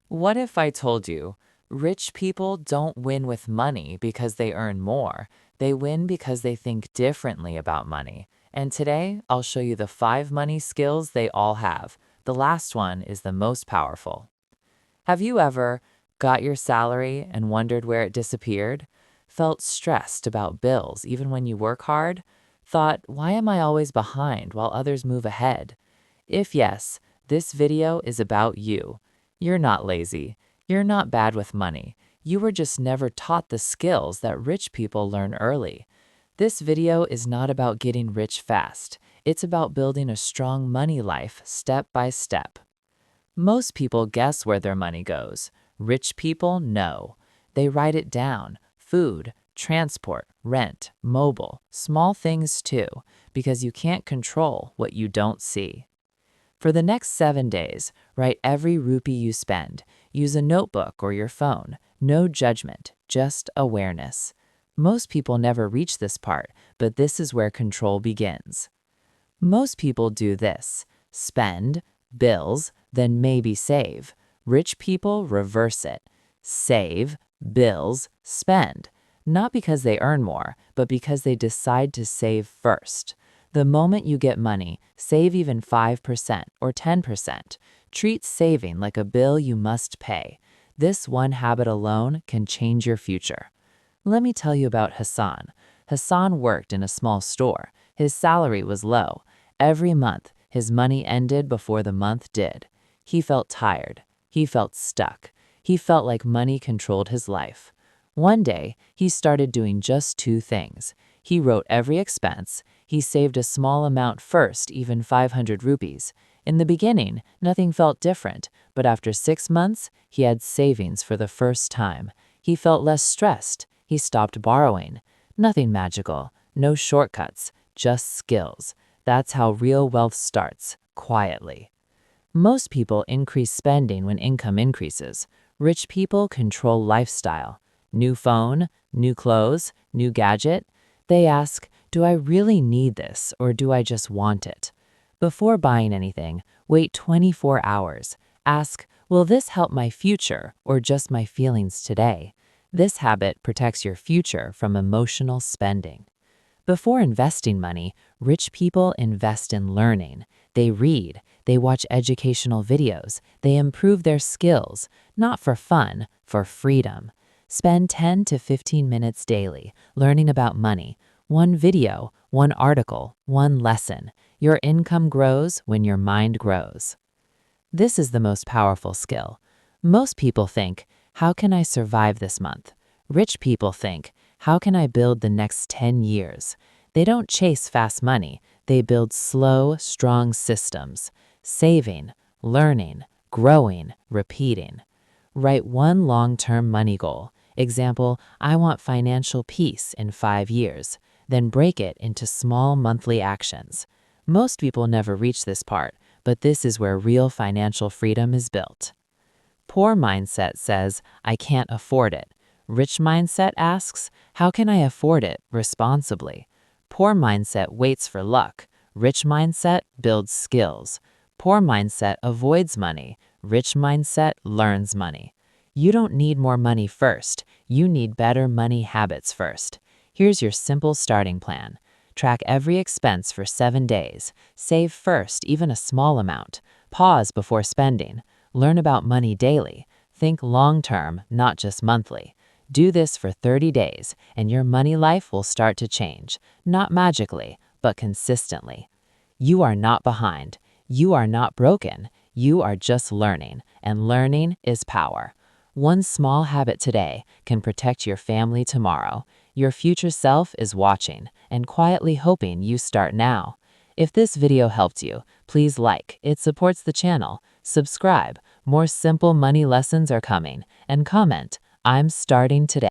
What if I told you rich people don't win with money because they earn more? They win because they think differently about money. And today, I'll show you the 5 money skills they all have. The last one is the most powerful. Have you ever got your salary and wondered where it disappeared? Felt stressed about bills even when you work hard? Thought, why am I always behind while others move ahead? If yes, this video is about you. You're not lazy. You're not bad with money. You were just never taught the skills that rich people learn early. This video is not about getting rich fast. It's about building a strong money life step by step. Most people guess where their money goes. Rich people know. They write it down. Food, transport, rent, mobile, small things too, because you can't control what you don't see. For the next 7 days, write every rupee you spend. Use a notebook or your phone. No judgment, just awareness. Most people never reach this part, but this is where control begins. Most people do this: spend, bills, then maybe save. Rich people reverse it: save, bills, spend. Not because they earn more, but because they decide to save first. The moment you get money, save even 5% or 10%. Treat saving like a bill you must pay. This one habit alone can change your future. Let me tell you about Hassan. Hassan worked in a small store. His salary was low. Every month, his money ended before the month did. He felt tired. He felt stuck. He felt like money controlled his life. One day, he started doing just 2 things. He wrote every expense. He saved a small amount first, even 500 rupees. In the beginning, nothing felt different, but after 6 months, he had savings for the first time. He felt less stressed. He stopped borrowing. Nothing magical, no shortcuts, just skills. That's how real wealth starts, quietly. Most people increase spending when income increases. Rich people control lifestyle. New phone, new clothes, new gadget. They ask, do I really need this or do I just want it? Before buying anything, wait 24 hours. Ask, will this help my future or just my feelings today? This habit protects your future from emotional spending. Before investing money, rich people invest in learning. They read, they watch educational videos, they improve their skills, not for fun, for freedom. Spend 10 to 15 minutes daily learning about money. One video, one article, one lesson. Your income grows when your mind grows. This is the most powerful skill. Most people think, how can I survive this month? Rich people think, how can I build the next 10 years? They don't chase fast money. They build slow, strong systems. Saving, learning, growing, repeating. Write one long-term money goal. Example, I want financial peace in 5 years. Then break it into small monthly actions. Most people never reach this part, but this is where real financial freedom is built. Poor mindset says, I can't afford it. Rich mindset asks, how can I afford it responsibly? Poor mindset waits for luck. Rich mindset builds skills. Poor mindset avoids money. Rich mindset learns money. You don't need more money first. You need better money habits first. Here's your simple starting plan. Track every expense for 7 days. Save first, even a small amount. Pause before spending. Learn about money daily. Think long-term, not just monthly. Do this for 30 days, and your money life will start to change. Not magically, but consistently. You are not behind. You are not broken. You are just learning, and learning is power. One small habit today can protect your family tomorrow. Your future self is watching and quietly hoping you start now. If this video helped you, please like. It supports the channel. Subscribe. More simple money lessons are coming. And comment, I'm starting today.